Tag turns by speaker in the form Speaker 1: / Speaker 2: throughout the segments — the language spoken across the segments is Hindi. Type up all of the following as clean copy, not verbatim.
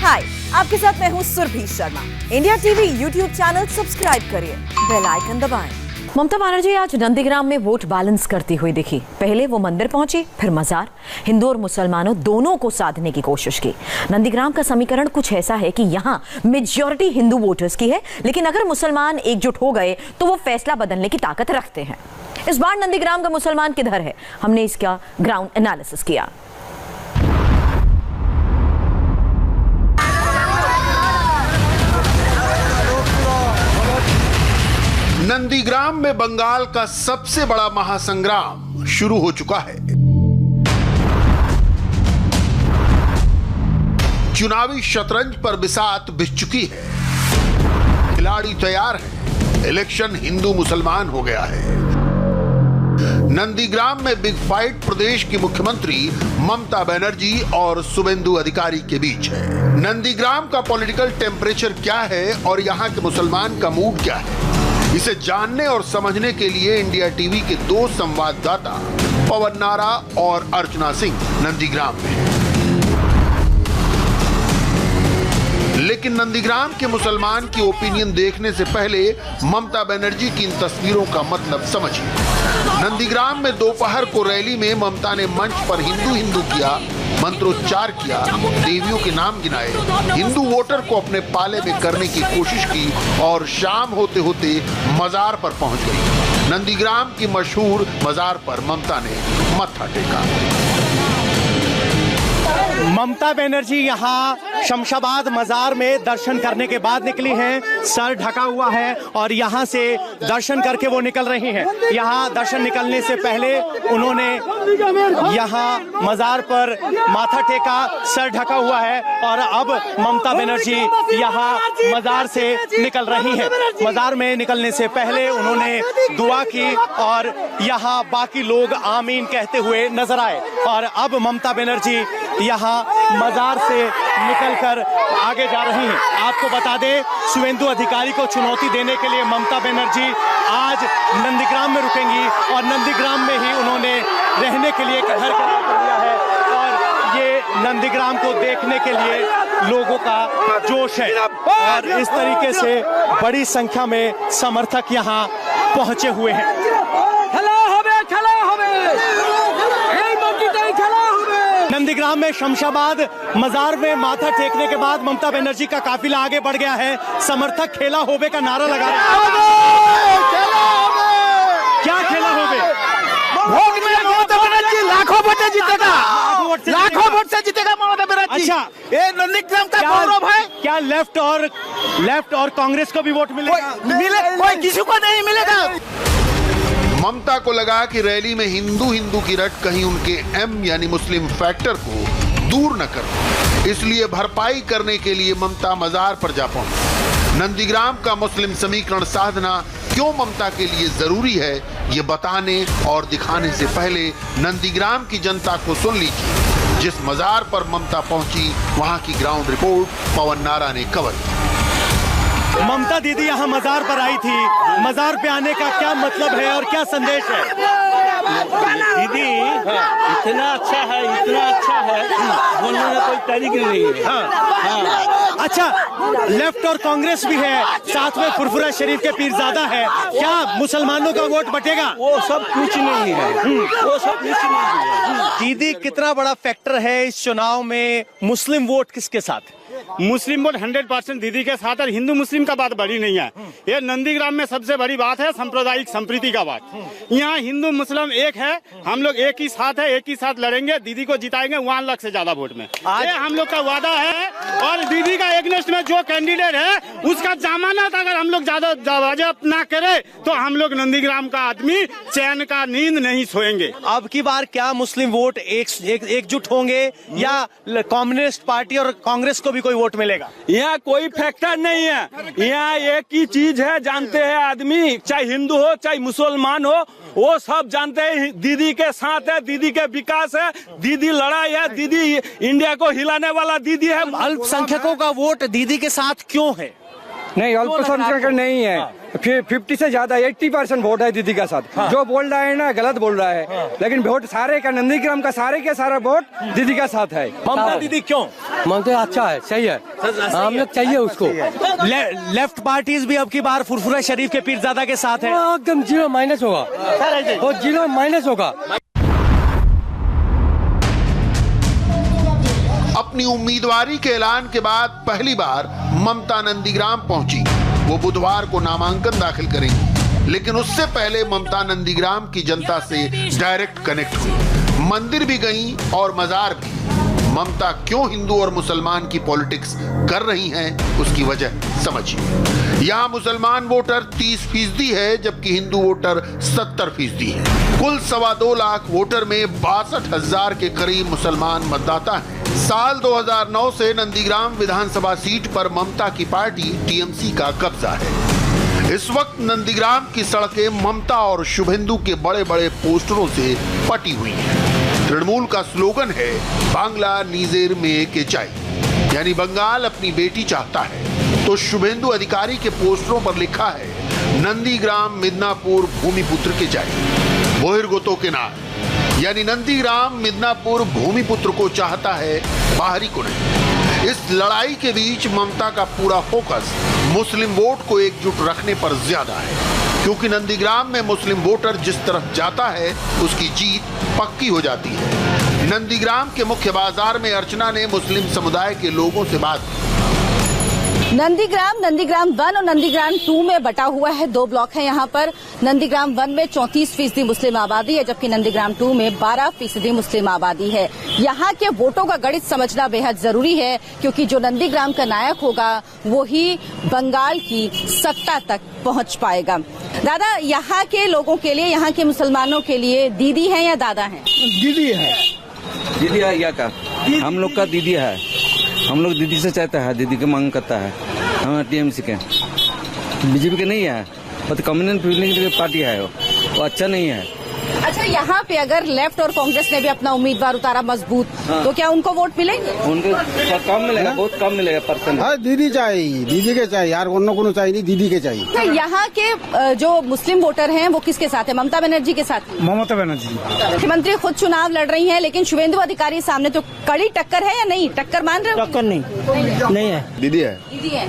Speaker 1: हाय, आपके साथ मैं हूँ Surabhi Sharma. India TV YouTube channel subscribe करिए, बेल आइकन दबाएं। ममता बनर्जी आज नंदीग्राम में वोट बैलेंस करती हुई दिखी। पहले वो मंदिर पहुंची, फिर मजार। हिंदू और मुसलमानों दोनों को साधने की कोशिश की। नंदीग्राम का समीकरण कुछ ऐसा है कि यहाँ मेजॉरिटी हिंदू वोटर्स की है, लेकिन अगर मुसलमान एकजुट हो गए तो वो फैसला बदलने की ताकत रखते हैं। इस बार नंदीग्राम का मुसलमान किधर है, हमने इसका ग्राउंड एनालिसिस किया।
Speaker 2: नंदीग्राम में बंगाल का सबसे बड़ा महासंग्राम शुरू हो चुका है। चुनावी शतरंज पर बिसात बिछ चुकी है। खिलाड़ी तैयार हैं। इलेक्शन हिंदू मुसलमान हो गया है। नंदीग्राम में बिग फाइट प्रदेश की मुख्यमंत्री ममता बनर्जी और शुभेंदु अधिकारी के बीच है। नंदीग्राम का पॉलिटिकल टेम्परेचर क्या है और यहाँ के मुसलमान का मूड क्या है, इसे जानने और समझने के लिए इंडिया टीवी के दो संवाददाता पवन नारा और अर्चना सिंह नंदीग्राम में हैं। लेकिन नंदीग्राम के मुसलमान की ओपिनियन देखने से पहले ममता बनर्जी की इन तस्वीरों का मतलब समझिए। नंदीग्राम में दोपहर को रैली में ममता ने मंच पर हिंदू हिंदू किया, मंत्रोच्चार किया, देवियों के नाम गिनाए, हिंदू वोटर को अपने पाले में करने की कोशिश की और शाम होते होते मजार पर पहुंच गई। नंदीग्राम की मशहूर मजार पर ममता ने मत्था टेका।
Speaker 3: ममता बनर्जी यहाँ शमशाबाद मजार में दर्शन करने के बाद निकली हैं। सर ढका हुआ है और यहाँ से दर्शन करके वो निकल रही हैं। यहाँ दर्शन निकलने से पहले उन्होंने यहाँ मजार पर माथा टेका, सर ढका हुआ है और अब ममता बनर्जी यहाँ मजार से निकल रही हैं। मजार में निकलने से पहले उन्होंने दुआ की और यहाँ बाकी लोग आमीन कहते हुए नजर आए और अब ममता बनर्जी यहाँ मजार से निकलकर आगे जा रही हैं। आपको बता दें, शुभेंदु अधिकारी को चुनौती देने के लिए ममता बनर्जी आज नंदीग्राम में रुकेंगी और नंदीग्राम में ही उन्होंने रहने के लिए घर करार कर लिया है और ये नंदीग्राम को देखने के लिए लोगों का जोश है और इस तरीके से बड़ी संख्या में समर्थक यहाँ पहुंचे हुए हैं। नंदीग्राम में शमशाबाद मजार में माथा टेकने के बाद ममता बनर्जी का काफिला आगे बढ़ गया है। समर्थक खेला होबे का नारा लगा रहे हैं। क्या खेला होबे?
Speaker 4: वोट में ममता बनर्जी लाखों वोट से जीतेगा, लाखों वोट से जीतेगा ममता बनर्जी।
Speaker 3: अच्छा,
Speaker 4: ये नंदीग्राम का गौरव है।
Speaker 3: क्या लेफ्ट और कांग्रेस को भी वोट मिलेगा?
Speaker 4: कोई किसी को नहीं मिलेगा।
Speaker 2: ममता को लगा कि रैली में हिंदू हिंदू की रट कहीं उनके एम यानी मुस्लिम फैक्टर को दूर न कर, इसलिए भरपाई करने के लिए ममता मजार पर जा पहुंची। नंदीग्राम का मुस्लिम समीकरण साधना क्यों ममता के लिए जरूरी है, ये बताने और दिखाने से पहले नंदीग्राम की जनता को सुन लीजिए। जिस मजार पर ममता पहुंची वहां की ग्राउंड रिपोर्ट पवन नारा ने कवर की।
Speaker 3: ममता दीदी यहाँ मजार पर आई थी। मजार पे आने का क्या मतलब है और क्या संदेश है?
Speaker 5: दीदी इतना अच्छा है बोलने में कोई तरीक नहीं है।
Speaker 3: हाँ। अच्छा, लेफ्ट और कांग्रेस भी है, साथ में फुरफुरा शरीफ के पीरजादा है। क्या मुसलमानों का वोट बटेगा?
Speaker 5: वो सब कुछ नहीं है। वो सब कुछ नहीं है।
Speaker 3: दीदी, कितना बड़ा फैक्टर है इस चुनाव में? मुस्लिम वोट किसके साथ?
Speaker 6: मुस्लिम वोट 100% दीदी के साथ है। हिंदू मुस्लिम का बात बड़ी नहीं है। ये नंदीग्राम में सबसे बड़ी बात है सांप्रदायिक संप्रीति का बात। यहाँ हिंदू मुस्लिम एक है, हम लोग एक ही साथ है, एक ही साथ लड़ेंगे, दीदी को जिताएंगे 1 लाख से ज्यादा वोट में। ये हम लोग का वादा है और दीदी का एगेंस्ट में जो कैंडिडेट है उसका जमानत अगर हम लोग ज्यादा वाजिब ना करे तो हम लोग नंदीग्राम का आदमी चैन का नींद नहीं सोएंगे।
Speaker 3: अब की बार क्या मुस्लिम वोट एकजुट होंगे या कम्युनिस्ट पार्टी और कांग्रेस को भी कोई वोट मिलेगा?
Speaker 5: यहाँ कोई फैक्टर नहीं है। यहाँ एक ही चीज है, जानते हैं आदमी, चाहे हिंदू हो चाहे मुसलमान हो, वो सब जानते हैं दीदी के साथ है, दीदी के विकास है, दीदी लड़ाई है, दीदी इंडिया को हिलाने वाला दीदी है।
Speaker 3: अल्पसंख्यकों का वोट दीदी के साथ क्यों है?
Speaker 7: नहीं, अल्पसंख्यक नहीं है। 50 से ज्यादा 80% वोट है दीदी के साथ। जो बोल रहा है ना गलत बोल रहा है, लेकिन वोट सारे का नंदीग्राम का सारे के सारा वोट दीदी के साथ है।
Speaker 3: ममता दीदी क्यों?
Speaker 7: ममता अच्छा है, सही है, हम लोग चाहिए उसको।
Speaker 3: लेफ्ट पार्टीज भी अब की बार फुरफुरा शरीफ के पीरजादा के साथ है।
Speaker 7: एकदम 0 माइनस होगा, वो 0 माइनस होगा।
Speaker 2: अपनी उम्मीदवारी के ऐलान के बाद पहली बार ममता नंदीग्राम पहुंची। वो बुधवार को नामांकन दाखिल करेंगी, लेकिन उससे पहले ममता नंदीग्राम की जनता से डायरेक्ट कनेक्ट हुई। मंदिर भी गई और मजार भी। ममता क्यों हिंदू और मुसलमान की पॉलिटिक्स कर रही हैं, उसकी वजह समझिए। यहाँ मुसलमान वोटर 30% है, जबकि हिंदू वोटर 70% है। कुल 2.25 लाख वोटर में 62,000 के करीब मुसलमान मतदाता हैं। साल 2009 से नंदीग्राम विधानसभा सीट पर ममता की पार्टी टीएमसी का कब्जा है। इस वक्त नंदीग्राम की सड़कें ममता और शुभेंदु के बड़े बड़े पोस्टरों से पटी हुई हैं। तृणमूल का स्लोगन है बांग्ला नीजेर में के चाय, यानी बंगाल अपनी बेटी चाहता है। तो शुभेंदु अधिकारी के पोस्टरों पर लिखा है नंदीग्राम मिदनापुर भूमिपुत्र के चाय, बोहिरगोतो के नाम, यानी नंदीग्राम मिदनापुर भूमिपुत्र को चाहता है, बाहरी को नहीं। इस लड़ाई के बीच ममता का पूरा फोकस मुस्लिम वोट को एकजुट रखने पर ज्यादा है, क्योंकि नंदीग्राम में मुस्लिम वोटर जिस तरफ जाता है उसकी जीत पक्की हो जाती है। नंदीग्राम के मुख्य बाजार में अर्चना ने मुस्लिम समुदाय के लोगों से बात की।
Speaker 8: नंदीग्राम 1 और नंदीग्राम 2 में बटा हुआ है। 2 ब्लॉक है यहाँ पर। नंदीग्राम 1 में 34% मुस्लिम आबादी है, जबकि नंदीग्राम 2 में 12% मुस्लिम आबादी है। यहाँ के वोटों का गणित समझना बेहद जरूरी है, क्योंकि जो नंदीग्राम का नायक होगा वो ही बंगाल की सत्ता तक पहुँच पाएगा। दादा, यहाँ के लोगों के लिए, यहाँ के मुसलमानों के लिए दीदी है या दादा है?
Speaker 9: दीदी है।
Speaker 10: दीदी है या क्या? हम लोग का दीदी है। हम लोग दीदी से चाहता है, दीदी की मांग करता है। हम टीएमसी के, बीजेपी के नहीं है, वो तो कम्युनिस्ट पार्टी है, वो अच्छा नहीं है।
Speaker 8: अच्छा, यहाँ पे अगर लेफ्ट और कांग्रेस ने भी अपना उम्मीदवार उतारा मजबूत, तो क्या उनको वोट मिलेंगे?
Speaker 10: उनको कम मिलेगा, बहुत कम मिलेगा परसेंट।
Speaker 9: हाँ, दीदी चाहिए, दीदी के चाहिए यार, को चाहिए नहीं, दीदी के चाहिए।
Speaker 8: तो यहाँ के जो मुस्लिम वोटर हैं वो किसके साथ है? ममता बनर्जी के साथ?
Speaker 9: ममता बनर्जी।
Speaker 8: मुख्यमंत्री खुद चुनाव लड़ रही हैं, लेकिन शुभेंदु अधिकारी सामने तो कड़ी टक्कर है या नहीं? टक्कर मान रहे हो?
Speaker 9: टक्कर नहीं है, दीदी है।
Speaker 8: दीदी है।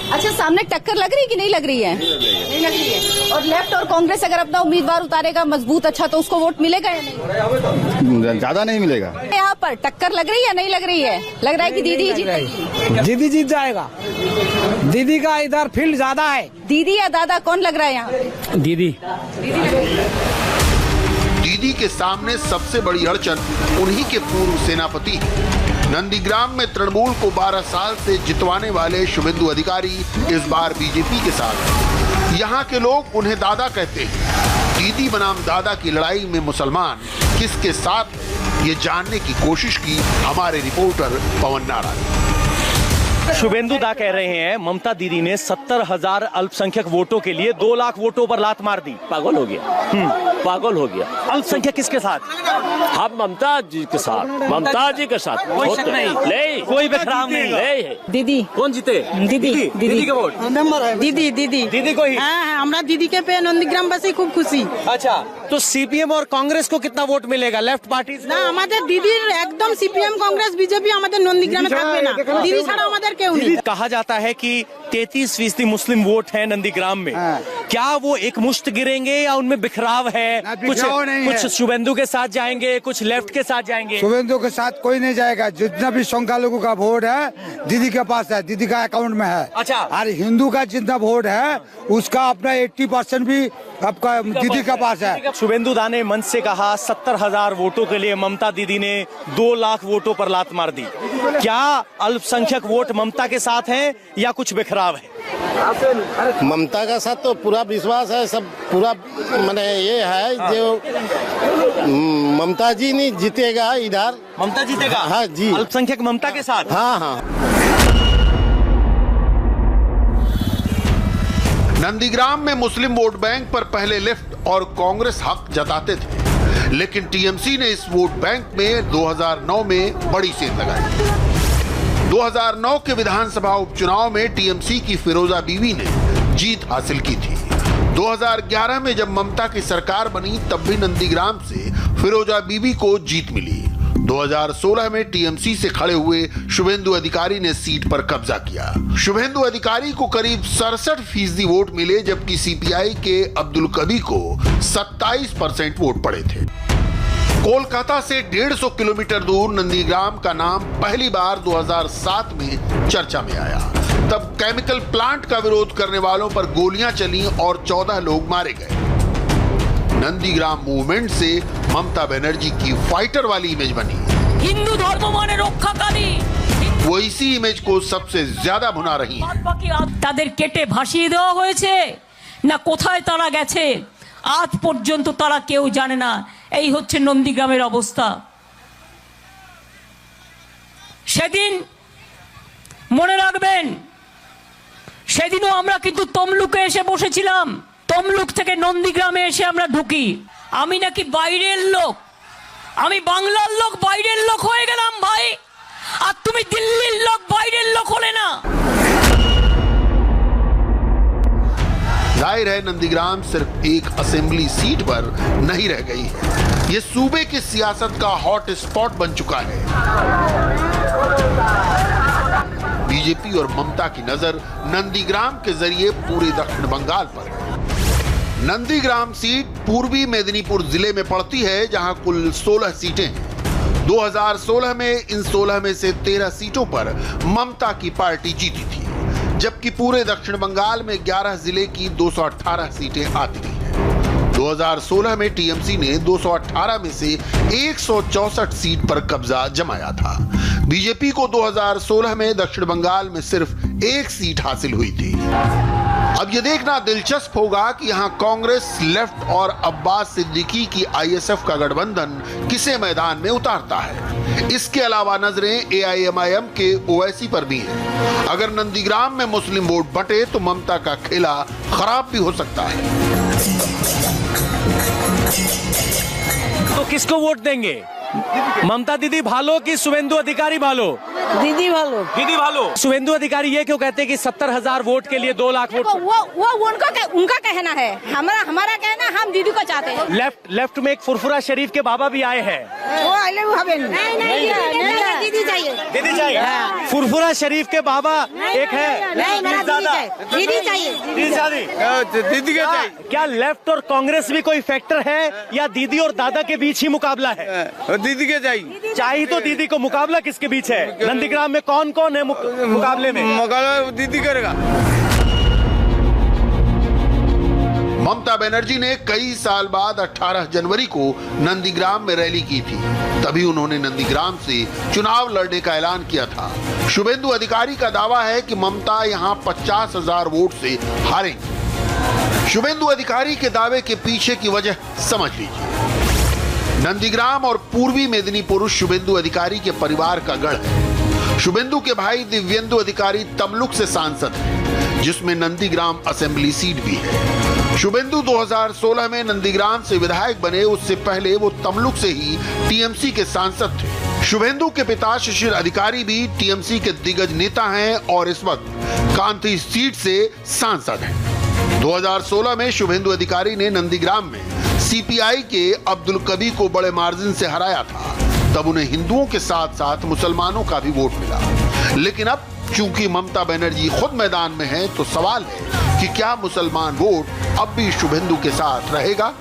Speaker 8: अच्छा, सामने टक्कर लग रही है कि नहीं लग रही है? नहीं लग रही है। और लेफ्ट और कांग्रेस अगर अपना उम्मीदवार उतारेगा मजबूत, अच्छा, तो उसको वोट मिलेगा या नहीं?
Speaker 9: ज्यादा नहीं मिलेगा।
Speaker 8: यहाँ पर टक्कर लग रही है या नहीं लग रही है? लग रहा है कि दीदी जीतेगी।
Speaker 9: दीदी जीत जाएगा। दीदी का इधर फील्ड ज्यादा है।
Speaker 8: दीदी या दादा कौन लग रहा है यहाँ?
Speaker 9: दीदी।
Speaker 2: दीदी के सामने सबसे बड़ी अड़चन उन्हीं के पूर्व सेनापति नंदीग्राम में तृणमूल को 12 साल से जितवाने वाले शुभेंदु अधिकारी इस बार बीजेपी के साथ हैं। यहाँ के लोग उन्हें दादा कहते हैं। दीदी बनाम दादा की लड़ाई में मुसलमान किसके साथ है, ये जानने की कोशिश की हमारे रिपोर्टर पवन नारायण।
Speaker 3: शुभेंदु दा कह रहे हैं ममता दीदी ने 70,000 अल्पसंख्यक वोटों के लिए 2 लाख वोटों पर लात मार दी।
Speaker 11: पागल हो गया, पागल हो गया।
Speaker 3: अल्पसंख्यक किसके साथ?
Speaker 11: हम ममता जी के साथ, ममता जी के साथ।
Speaker 3: कोई शक नहीं,
Speaker 11: नहीं,
Speaker 3: कोई बिखराव नहीं
Speaker 11: है।
Speaker 12: दीदी
Speaker 3: कौन जीते?
Speaker 12: दीदी
Speaker 3: दीदी के वोट
Speaker 12: दीदी दीदी
Speaker 3: दीदी को ही।
Speaker 12: हाँ, हमरा दीदी के पे नंदीग्राम बस खूब खुशी।
Speaker 3: अच्छा, तो सीपीएम और कांग्रेस को कितना वोट मिलेगा? लेफ्ट पार्टी
Speaker 12: ना हमारे दीदी एकदम सीपीएम कांग्रेस बीजेपी हमारे नंदीग्राम में থাকবে না। दीदी ছাড়া আমাদের কেউ নেই।
Speaker 3: कहा जाता है कि 33% मुस्लिम वोट है नंदीग्राम में। क्या वो एक मुश्त गिरेंगे या उनमें बिखराव है? कुछ शुभेंदु के साथ जाएंगे, कुछ लेफ्ट के साथ जाएंगे।
Speaker 9: शुभेंदु के साथ कोई नहीं जाएगा। जितना भी संख्यालघु का वोट है दीदी के पास है, दीदी का अकाउंट में है।
Speaker 3: अच्छा,
Speaker 9: और हिंदू का जितना वोट है उसका अपना 80% भी आपका दीदी के पास है।
Speaker 3: शुभेंदु दा ने मंच से कहा 70,000 वोटों के लिए ममता दीदी ने 2 लाख वोटों पर लात मार दी। क्या अल्पसंख्यक वोट ममता के साथ हैं या कुछ बिखराव है?
Speaker 13: ममता का साथ तो पूरा विश्वास है, सब पूरा मैंने ये है जो ममता जी नहीं जीतेगा इधर।
Speaker 3: ममता जीतेगा?
Speaker 13: हाँ जी।
Speaker 3: अल्पसंख्यक ममता के साथ?
Speaker 13: हाँ हाँ।
Speaker 2: नंदीग्राम में मुस्लिम वोट बैंक पर पहले लेफ्ट और कांग्रेस हक जताते थे, लेकिन टीएमसी ने इस वोट बैंक में 2009 में बड़ी सेंध लगाई। 2009 के विधानसभा उपचुनाव में टीएमसी की फिरोजा बीवी ने जीत हासिल की थी। 2011 में जब ममता की सरकार बनी तब भी नंदीग्राम से फिरोजा बीवी को जीत मिली। 2016 में टीएमसी से खड़े हुए शुभेंदु अधिकारी ने सीट पर कब्जा किया। शुभेंदु अधिकारी को करीब 67% वोट मिले, जबकि सीपीआई के अब्दुल कभी को 27% वोट पड़े थे। कोलकाता से 150 किलोमीटर दूर नंदीग्राम का नाम पहली बार 2007 में चर्चा में आया। तब केमिकल प्लांट का विरोध करने वालों पर गोलियां चली और 14 लोग मारे गए। नंदीग्राम मूवमेंट से ममता बनर्जी की फाइटर वाली इमेज बनी।
Speaker 14: हिंदू धर्म माने रक्षाकारी,
Speaker 2: वो इसी इमेज को सबसे ज्यादा भुना रही है।
Speaker 14: तादेर केटे भासिए देওয়া হয়েছে না কোথায় তারা গেছে আজ পর্যন্ত তারা কেউ জানে না। এই হচ্ছে নন্দীগ্রামের অবস্থা। সেদিন মনে রাখবেন, সেদিনও আমরা কিন্তু তমলুকে এসে বসেছিলাম। তমলুক থেকে নন্দীগ্রামে এসে আমরা ঢুকি। আমি নাকি বাইরের লোক, আমি বাংলার লোক বাইরের লোক হয়ে গেলাম ভাই, আর তুমি দিল্লির লোক বাইরের লোক হলে না।
Speaker 2: जाहिर है नंदीग्राम सिर्फ एक असेंबली सीट पर नहीं रह गई है, ये सूबे की सियासत का हॉट स्पॉट बन चुका है। बीजेपी और ममता की नजर नंदीग्राम के जरिए पूरे दक्षिण बंगाल पर है। नंदीग्राम सीट पूर्वी मेदिनीपुर जिले में पड़ती है, जहां कुल 16 सीटें हैं। 2016 में इन 16 में से 13 सीटों पर ममता की पार्टी जीती थी, जबकि पूरे दक्षिण बंगाल में 11 जिले की 218 सीटें आती हैं। 2016 में टीएमसी ने 218 में से 164 सीट पर कब्जा जमाया था। बीजेपी को 2016 में दक्षिण बंगाल में सिर्फ एक सीट हासिल हुई थी। अब ये देखना दिलचस्प होगा कि यहाँ कांग्रेस, लेफ्ट और अब्बास सिद्दीकी की आईएसएफ का गठबंधन किसे मैदान में उतारता है। इसके अलावा नजरें एआईएमआईएम के ओवैसी पर भी हैं। अगर नंदीग्राम में मुस्लिम वोट बटे तो ममता का खेला खराब भी हो सकता है।
Speaker 3: तो किसको वोट देंगे? ममता दीदी भालो कि शुभेंदु अधिकारी भालो?
Speaker 12: दीदी भालो।
Speaker 3: दीदी भालो। शुभेंदु अधिकारी ये क्यों कहते हैं कि 70,000 वोट के लिए 2 लाख वोट?
Speaker 12: वो उनका कहना है, हमारा कहना, हम दीदी को चाहते हैं।
Speaker 3: लेफ्ट में एक फुरफुरा शरीफ के बाबा भी आए हैं।
Speaker 12: नहीं, दीदी चाहिए।
Speaker 3: दीदी चाहिए। फुरफुरा शरीफ के बाबा एक है,
Speaker 12: दीदी चाहिए।
Speaker 3: दीदी के चाहिए। क्या लेफ्ट और कांग्रेस भी कोई फैक्टर है या दीदी और दादा के बीच ही मुकाबला है?
Speaker 4: दीदी के चाहिए
Speaker 3: तो दीदी को। मुकाबला किसके बीच है? नंदीग्राम में कौन कौन है मुकाबले में?
Speaker 4: मुकाबला दीदी करेगा।
Speaker 2: ममता बनर्जी ने कई साल बाद 18 जनवरी को नंदीग्राम में रैली की थी। तभी उन्होंने नंदीग्राम से चुनाव लड़ने का ऐलान किया था। शुभेंदु अधिकारी का दावा है कि ममता यहां 50,000 वोट से हारेंगी। शुभेंदु अधिकारी के दावे के पीछे की वजह समझ लीजिए। नंदीग्राम और पूर्वी मेदिनीपुर शुभेंदु अधिकारी के परिवार का गढ़ है। शुभेंदु के भाई दिव्येंदु अधिकारी तमलुक से सांसद हैं, जिसमें नंदीग्राम असेंबली सीट भी है। शुभेंदु 2016 में नंदीग्राम से विधायक बने, उससे पहले वो तमलुक से ही टीएमसी के सांसद थे। शुभेंदु के पिता शिशिर अधिकारी भी टीएमसी के दिग्गज नेता हैं और इस वक्त कांती सीट से सांसद हैं। 2016 में शुभेंदु अधिकारी ने नंदीग्राम में सीपीआई के अब्दुल कभी को बड़े मार्जिन से हराया था। तब उन्हें हिंदुओं के साथ साथ मुसलमानों का भी वोट मिला। लेकिन अब चूंकि ममता बनर्जी खुद मैदान में है, तो सवाल है कि क्या मुसलमान वोट अब भी शुभेंदु के साथ रहेगा?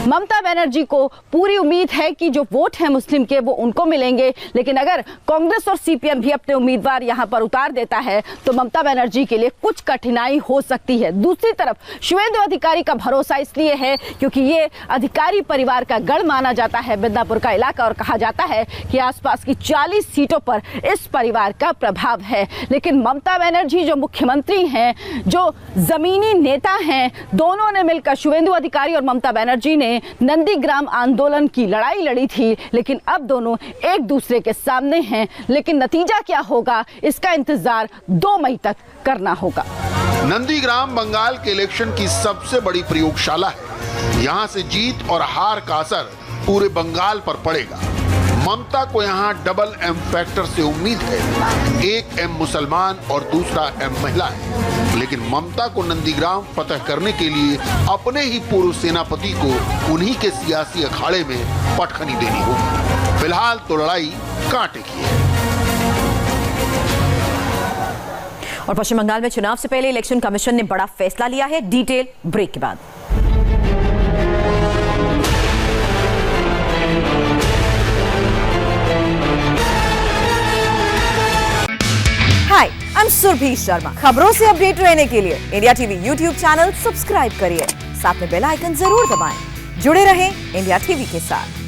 Speaker 8: ममता बनर्जी को पूरी उम्मीद है कि जो वोट है मुस्लिम के वो उनको मिलेंगे, लेकिन अगर कांग्रेस और सीपीएम भी अपने उम्मीदवार यहां पर उतार देता है तो ममता बनर्जी के लिए कुछ कठिनाई हो सकती है। दूसरी तरफ शुभेंदु अधिकारी का भरोसा इसलिए है क्योंकि ये अधिकारी परिवार का गढ़ माना जाता है, मिदनापुर का इलाका, और कहा जाता है कि आसपास की 40 सीटों पर इस परिवार का प्रभाव है। लेकिन ममता बनर्जी जो मुख्यमंत्री हैं, जो जमीनी नेता हैं, दोनों ने मिलकर, शुभेंदु अधिकारी और ममता बनर्जी ने नंदीग्राम आंदोलन की लड़ाई लड़ी थी, लेकिन अब दोनों एक दूसरे के सामने हैं। लेकिन नतीजा क्या होगा, इसका इंतजार 2 मई तक करना होगा।
Speaker 2: नंदीग्राम बंगाल के इलेक्शन की सबसे बड़ी प्रयोगशाला है। यहां से जीत और हार का असर पूरे बंगाल पर पड़ेगा। ममता को यहां डबल एम फैक्टर से उम्मीद है। एक एम मुसलमान और दूसरा एम महिला है, लेकिन ममता को नंदीग्राम फतह करने के लिए अपने ही पूर्व सेनापति को उन्हीं के सियासी अखाड़े में पटखनी देनी होगी। फिलहाल तो लड़ाई कांटे की है।
Speaker 1: और पश्चिम बंगाल में चुनाव से पहले इलेक्शन कमीशन ने बड़ा फैसला लिया है। डिटेल ब्रेक के बाद। हाय, आई एम सुरभि शर्मा। खबरों से अपडेट रहने के लिए India TV YouTube channel subscribe करिए, साथ में बेल आइकन जरूर दबाएं। जुड़े रहें इंडिया टीवी के साथ।